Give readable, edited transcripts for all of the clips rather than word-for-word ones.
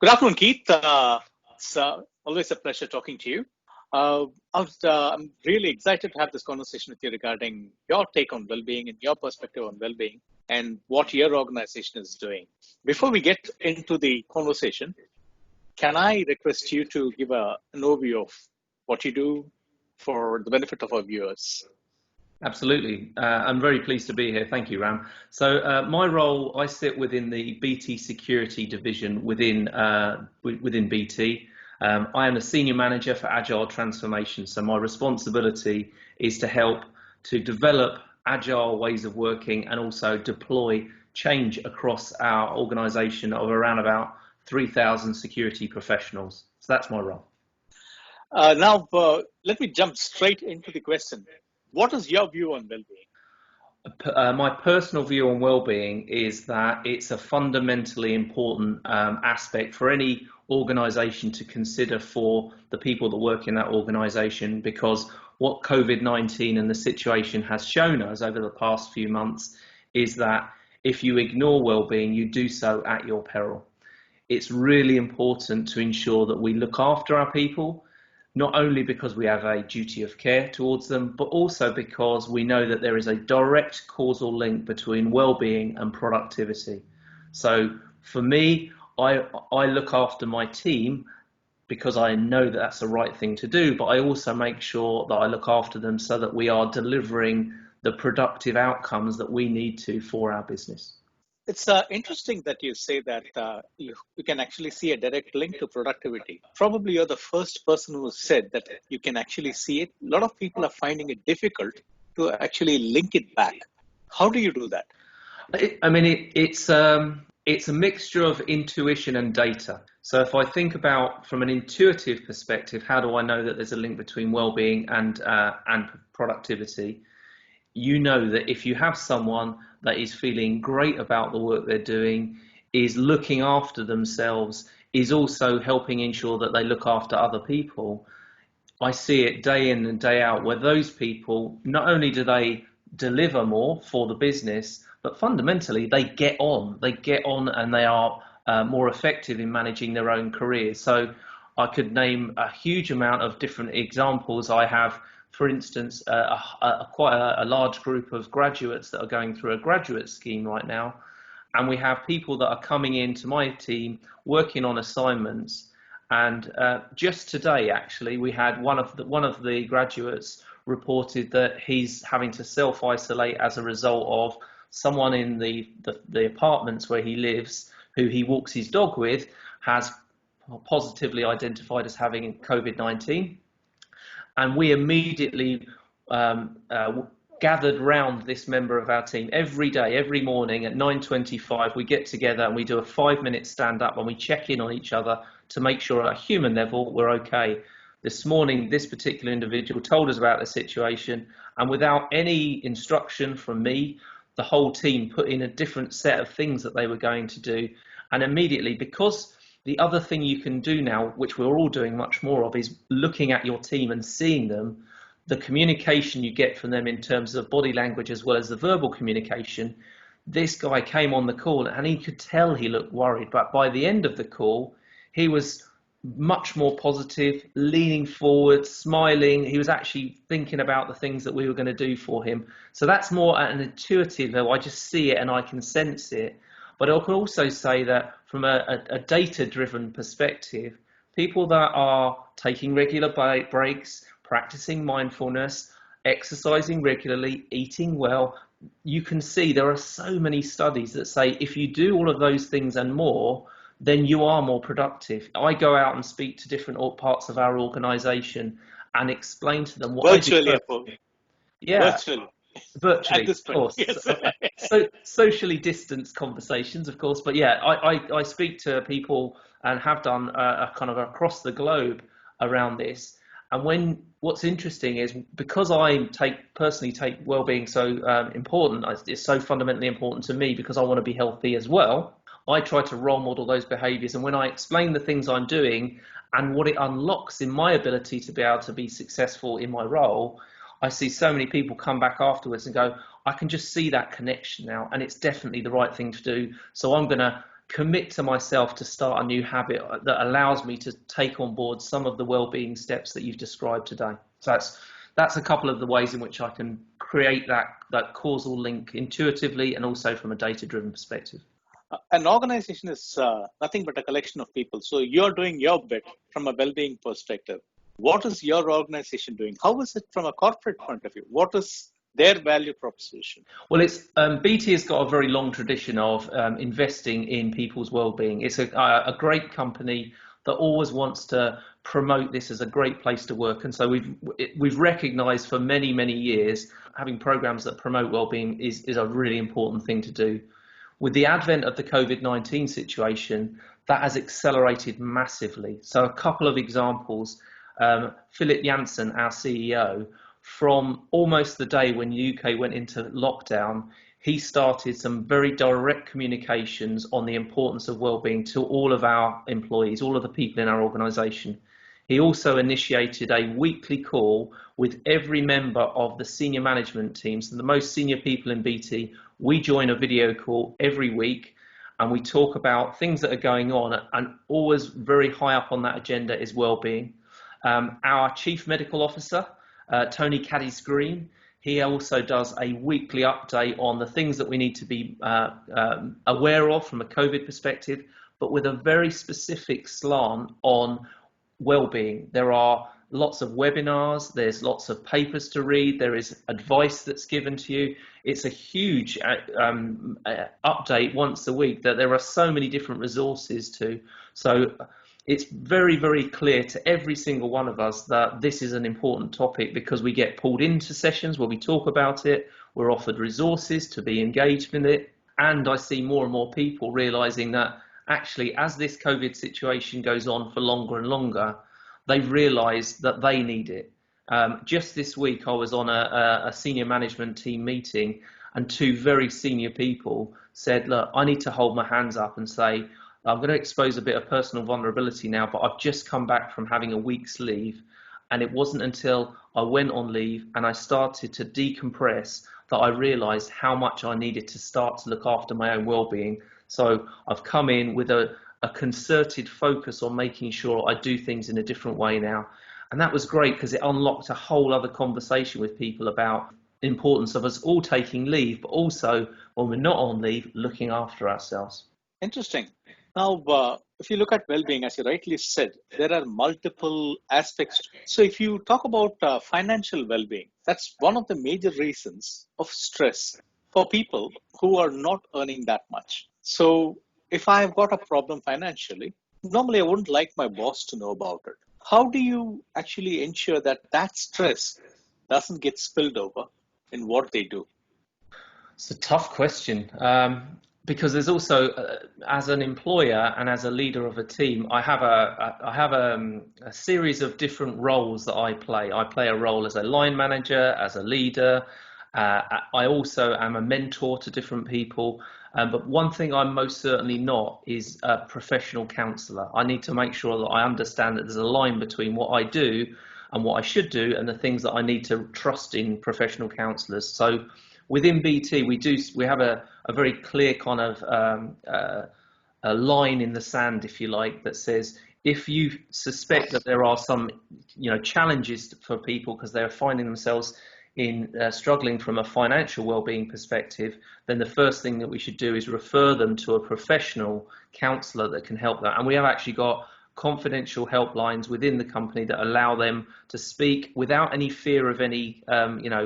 Good afternoon, Keith. It's always a pleasure talking to you. I'm really excited to have this conversation with you regarding your take on well-being and your perspective on well-being and what your organization is doing. Before we get into the conversation, can I request you to give an overview of what you do for the benefit of our viewers? Absolutely. I'm very pleased to be here. Thank you, Ram. So my role, I sit within the BT security division within BT. I am a senior manager for Agile transformation. So my responsibility is to help to develop Agile ways of working and also deploy change across our organization of around about 3,000 security professionals. So that's my role. Now, let me jump straight into the question. What is your view on well-being? My personal view on well-being is that it's a fundamentally important aspect for any organisation to consider for the people that work in that organisation, because what COVID-19 and the situation has shown us over the past few months is that if you ignore well-being, you do so at your peril. It's really important to ensure that we look after our people, not only because we have a duty of care towards them, but also because we know that there is a direct causal link between well-being and productivity. So for me, I look after my team because I know that that's the right thing to do, but I also make sure that I look after them so that we are delivering the productive outcomes that we need to for our business. It's interesting that you say that you can actually see a direct link to productivity. Probably you're the first person who said that you can actually see it. A lot of people are finding it difficult to actually link it back. How do you do that? It's a mixture of intuition and data. So if I think about from an intuitive perspective, how do I know that there's a link between well-being and productivity? You know that if you have someone that is feeling great about the work they're doing, is looking after themselves, is also helping ensure that they look after other people, I see it day in and day out where those people, not only do they deliver more for the business, but fundamentally they get on and they are more effective in managing their own careers. So I could name a huge amount of different examples. I have, for instance, quite a large group of graduates that are going through a graduate scheme right now, and we have people that are coming into my team working on assignments. And just today, actually, we had one of the graduates reported that he's having to self-isolate as a result of someone in the apartments where he lives, who he walks his dog with, has positively identified as having COVID-19. And we immediately gathered round this member of our team every day, every morning at 9:25. We get together and we do a 5-minute stand up and we check in on each other to make sure at a human level we're okay. This morning, this particular individual told us about the situation, and without any instruction from me, the whole team put in a different set of things that they were going to do. And immediately, because the other thing you can do now, which we're all doing much more of, is looking at your team and seeing them, the communication you get from them in terms of body language as well as the verbal communication. This guy came on the call and he could tell he looked worried, but by the end of the call, he was much more positive, leaning forward, smiling. He was actually thinking about the things that we were going to do for him. So that's more at an intuitive level. I just see it and I can sense it. But I can also say that from a data-driven perspective, people that are taking regular breaks, practicing mindfulness, exercising regularly, eating well, you can see there are so many studies that say if you do all of those things and more, then you are more productive. I go out and speak to different parts of our organisation and explain to them what virtually, I do. Yeah. Virtually, of course. Yes. So socially distanced conversations, of course. But yeah, I speak to people and have done a kind of across the globe around this. And what's interesting is because I personally take well-being so important, it's so fundamentally important to me because I want to be healthy as well. I try to role model those behaviours, and when I explain the things I'm doing and what it unlocks in my ability to be able to be successful in my role, I see so many people come back afterwards and go, I can just see that connection now, and it's definitely the right thing to do. So I'm going to commit to myself to start a new habit that allows me to take on board some of the well-being steps that you've described today. So that's a couple of the ways in which I can create that causal link intuitively and also from a data-driven perspective. An organization is nothing but a collection of people. So you're doing your bit from a well-being perspective. What is your organization doing? How is it from a corporate point of view? What is their value proposition? Well, it's BT has got a very long tradition of investing in people's well-being. It's a great company that always wants to promote this as a great place to work, and so we've recognised for many years having programs that promote well-being is a really important thing to do. With the advent of the COVID-19 situation, that has accelerated massively. So a couple of examples. Philip Jansen, our CEO, from almost the day when the UK went into lockdown, he started some very direct communications on the importance of wellbeing to all of our employees, all of the people in our organisation. He also initiated a weekly call with every member of the senior management team. So the most senior people in BT, we join a video call every week and we talk about things that are going on, and always very high up on that agenda is wellbeing. Our Chief Medical Officer, Tony Caddis-Green, he also does a weekly update on the things that we need to be aware of from a COVID perspective, but with a very specific slant on wellbeing. There are lots of webinars, there's lots of papers to read, there is advice that's given to you. It's a huge update once a week that there are so many different resources to. So it's very clear to every single one of us that this is an important topic, because we get pulled into sessions where we talk about it, we're offered resources to be engaged in it, and I see more and more people realising that actually as this COVID situation goes on for longer and longer, they've realised that they need it. Just this week I was on a senior management team meeting, and two very senior people said, look, I need to hold my hands up and say, I'm going to expose a bit of personal vulnerability now, but I've just come back from having a week's leave, and it wasn't until I went on leave and I started to decompress that I realised how much I needed to start to look after my own well-being. So I've come in with a concerted focus on making sure I do things in a different way now. And that was great because it unlocked a whole other conversation with people about the importance of us all taking leave, but also when we're not on leave, looking after ourselves. Interesting. Now, if you look at well-being, as you rightly said, there are multiple aspects. So if you talk about financial well-being, that's one of the major reasons of stress for people who are not earning that much. So if I've got a problem financially, normally I wouldn't like my boss to know about it. How do you actually ensure that that stress doesn't get spilled over in what they do? It's a tough question. Because there's also, as an employer and as a leader of a team, I have a series of different roles that I play. I play a role as a line manager, as a leader. I also am a mentor to different people. But one thing I'm most certainly not is a professional counsellor. I need to make sure that I understand that there's a line between what I do and what I should do and the things that I need to trust in professional counsellors. So within BT, we have a very clear kind of a line in the sand, if you like, that says if you suspect that there are some challenges for people because they're finding themselves in struggling from a financial well-being perspective, then the first thing that we should do is refer them to a professional counsellor that can help that. And we have actually got confidential helplines within the company that allow them to speak without any fear of any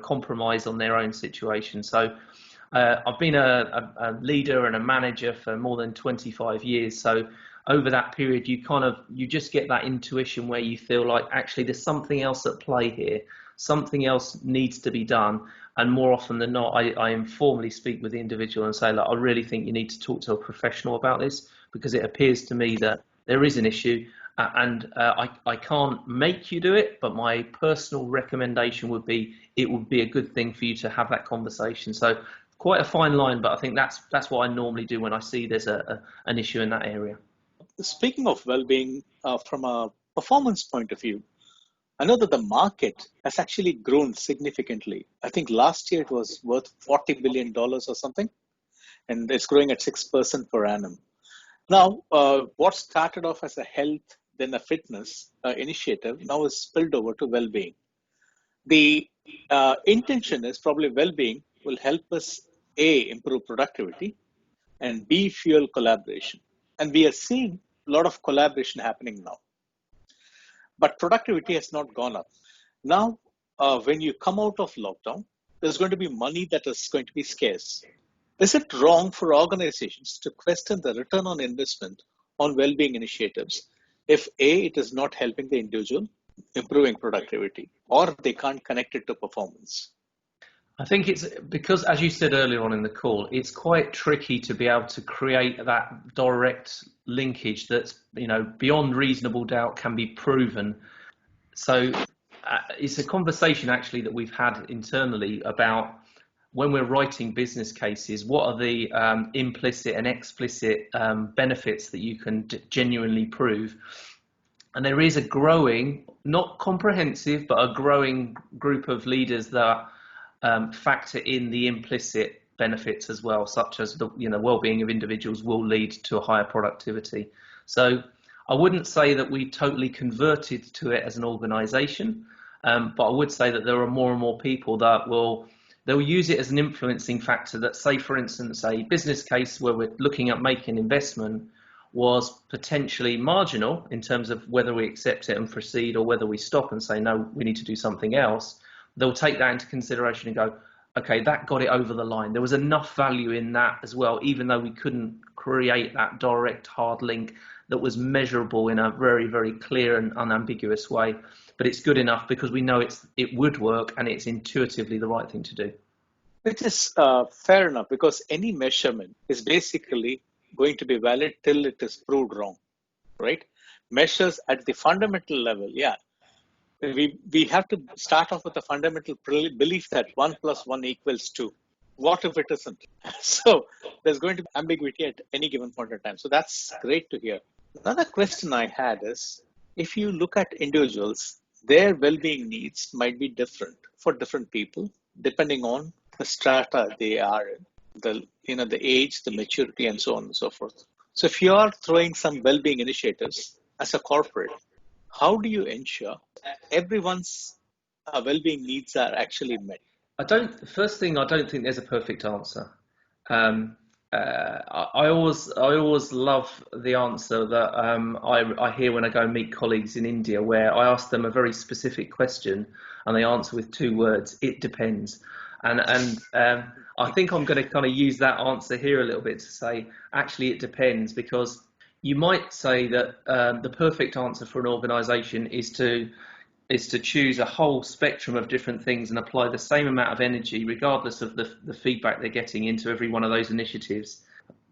compromise on their own situation. So I've been a leader and a manager for more than 25 years. So over that period, you just get that intuition where you feel like actually there's something else at play here. Something else needs to be done. And more often than not, I informally speak with the individual and say, look, I really think you need to talk to a professional about this, because it appears to me that there is an issue, and I can't make you do it, but my personal recommendation would be it would be a good thing for you to have that conversation. So quite a fine line, but I think that's what I normally do when I see there's an issue in that area. Speaking of well-being, from a performance point of view, I know that the market has actually grown significantly. I think last year it was worth $40 billion or something, and it's growing at 6% per annum. Now, what started off as a health, then a fitness initiative, now is spilled over to well-being. The intention is probably well-being will help us A, improve productivity, and B, fuel collaboration. And we are seeing a lot of collaboration happening now. But productivity has not gone up. Now, when you come out of lockdown, there's going to be money that is going to be scarce. Is it wrong for organizations to question the return on investment on well-being initiatives if A, it is not helping the individual improving productivity, or they can't connect it to performance? I think it's because, as you said earlier on in the call, it's quite tricky to be able to create that direct linkage that's, beyond reasonable doubt can be proven. So it's a conversation actually that we've had internally about when we're writing business cases, what are the implicit and explicit benefits that you can genuinely prove? And there is a growing, not comprehensive, but a growing group of leaders that factor in the implicit benefits as well, such as the well-being of individuals will lead to a higher productivity. So I wouldn't say that we totally converted to it as an organisation, but I would say that there are more and more people that they'll use it as an influencing factor. That, say, for instance, a business case where we're looking at making investment was potentially marginal in terms of whether we accept it and proceed or whether we stop and say, no, we need to do something else. They'll take that into consideration and go, okay, that got it over the line. There was enough value in that as well, even though we couldn't create that direct hard link that was measurable in a very, very clear and unambiguous way. But it's good enough because we know it would work and it's intuitively the right thing to do. Which is fair enough, because any measurement is basically going to be valid till it is proved wrong, right? Measures at the fundamental level, yeah. We have to start off with a fundamental belief that 1 + 1 = 2. What if it isn't? So there's going to be ambiguity at any given point in time. So that's great to hear. Another question I had is, if you look at individuals, their well-being needs might be different for different people, depending on the strata they are in, the age, the maturity, and so on and so forth. So if you are throwing some well-being initiatives as a corporate, how do you ensure everyone's well-being needs are actually met? First thing, I don't think there's a perfect answer. I always love the answer that I hear when I go meet colleagues in India, where I ask them a very specific question and they answer with 2 words: it depends. And I think I'm going to kind of use that answer here a little bit to say, actually, it depends, because you might say that the perfect answer for an organisation is to choose a whole spectrum of different things and apply the same amount of energy, regardless of the feedback they're getting, into every one of those initiatives.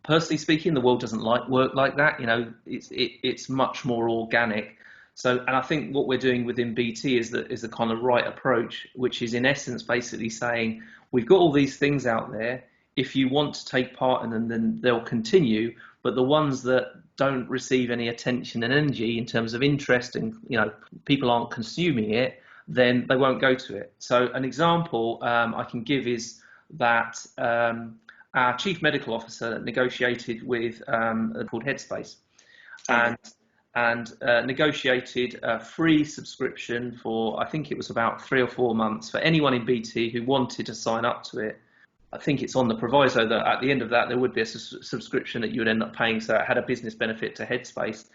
Personally speaking, the world doesn't work like that. It's much more organic. So, and I think what we're doing within BT is the kind of right approach, which is in essence basically saying, we've got all these things out there. If you want to take part in them, then they'll continue. But the ones that don't receive any attention and energy in terms of interest, and people aren't consuming it, then they won't go to it. So an example I can give is that our chief medical officer negotiated with called Headspace, and negotiated a free subscription for, I think it was about 3 or 4 months, for anyone in BT who wanted to sign up to it. I think it's on the proviso that at the end of that there would be a subscription that you would end up paying, so it had a business benefit to Headspace.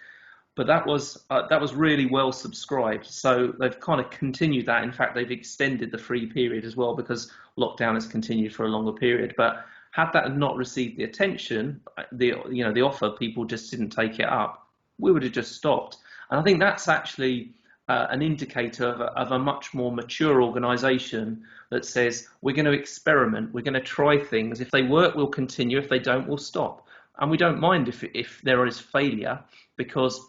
But that was really well subscribed, so they've kind of continued that. In fact, they've extended the free period as well, because lockdown has continued for a longer period. But had that not received the attention, the offer, people just didn't take it up, we would have just stopped. And I think that's actually an indicator of a much more mature organisation that says, we're going to experiment, we're going to try things. If they work, we'll continue. If they don't, we'll stop. And we don't mind if there is failure, because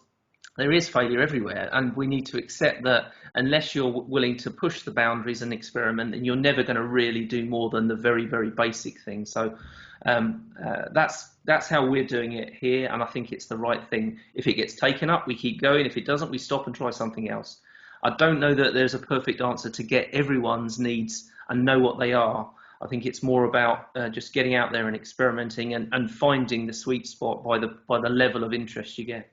there is failure everywhere. And we need to accept that unless you're willing to push the boundaries and experiment, then you're never going to really do more than the very, very basic thing. So that's how we're doing it here, and I think it's the right thing. If it gets taken up, we keep going. If it doesn't, we stop and try something else. I don't know that there's a perfect answer to get everyone's needs and know what they are. I think it's more about just getting out there and experimenting and finding the sweet spot by the level of interest you get.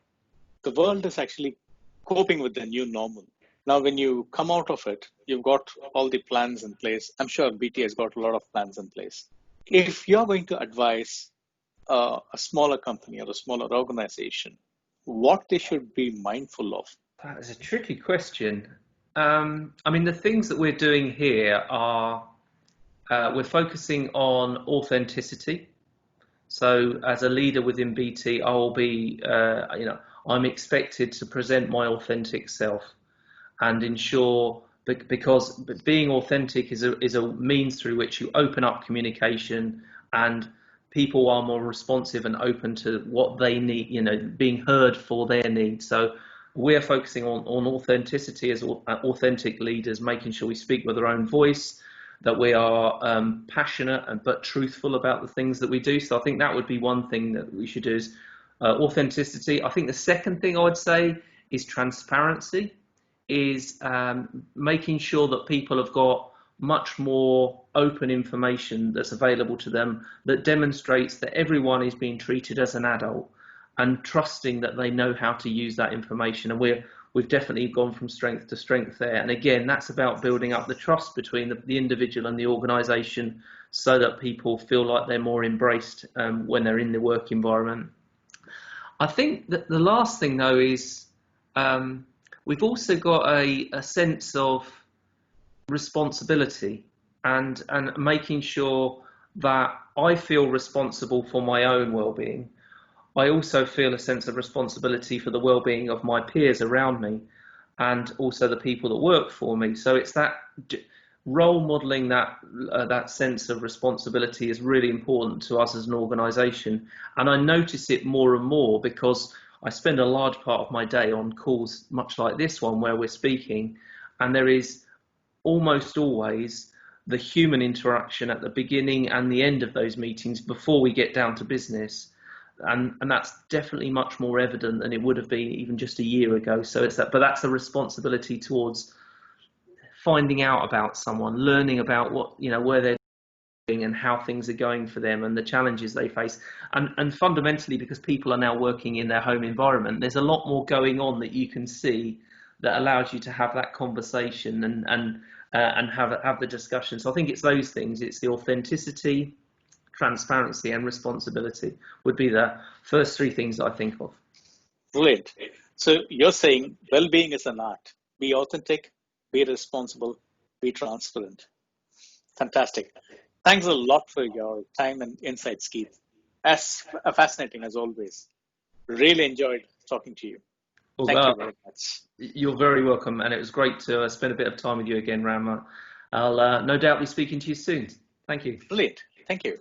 The world is actually coping with the new normal. Now, when you come out of it, you've got all the plans in place. I'm sure BT has got a lot of plans in place. If you're going to advise a smaller company or a smaller organization, what they should be mindful of? That is a tricky question. I mean, the things that we're doing here are we're focusing on authenticity. So as a leader within BT, I will be, I'm expected to present my authentic self and ensure, because being authentic is a means through which you open up communication, and people are more responsive and open to what they need, being heard for their needs. So we're focusing on authenticity as authentic leaders, making sure we speak with our own voice, that we are passionate but truthful about the things that we do. So I think that would be one thing that we should do, is authenticity. I think the second thing I would say is transparency, is making sure that people have got much more open information that's available to them that demonstrates that everyone is being treated as an adult, and trusting that they know how to use that information. And we've definitely gone from strength to strength there. And again, that's about building up the trust between the individual and the organisation, so that people feel like they're more embraced when they're in the work environment. I think that the last thing, though, is we've also got a sense of responsibility and making sure that I feel responsible for my own well-being. I also feel a sense of responsibility for the well-being of my peers around me, and also the people that work for me. So it's that role modelling, that sense of responsibility is really important to us as an organisation. And I notice it more and more because I spend a large part of my day on calls much like this one where we're speaking, and there is almost always the human interaction at the beginning and the end of those meetings before we get down to business. And that's definitely much more evident than it would have been even just a year ago. So but that's a responsibility towards finding out about someone, learning about where they're doing and how things are going for them and the challenges they face. And fundamentally, because people are now working in their home environment, there's a lot more going on that you can see that allows you to have that conversation and have the discussion. So I think it's those things. It's the authenticity, transparency and responsibility would be the first three things that I think of. Brilliant. So you're saying well-being is an art. Be authentic, be responsible, be transparent. Fantastic. Thanks a lot for your time and insights, Keith. As fascinating as always. Really enjoyed talking to you. Well, Thank you very much. You're very welcome, and it was great to spend a bit of time with you again, Ram. I'll no doubt be speaking to you soon. Thank you. Brilliant. Thank you.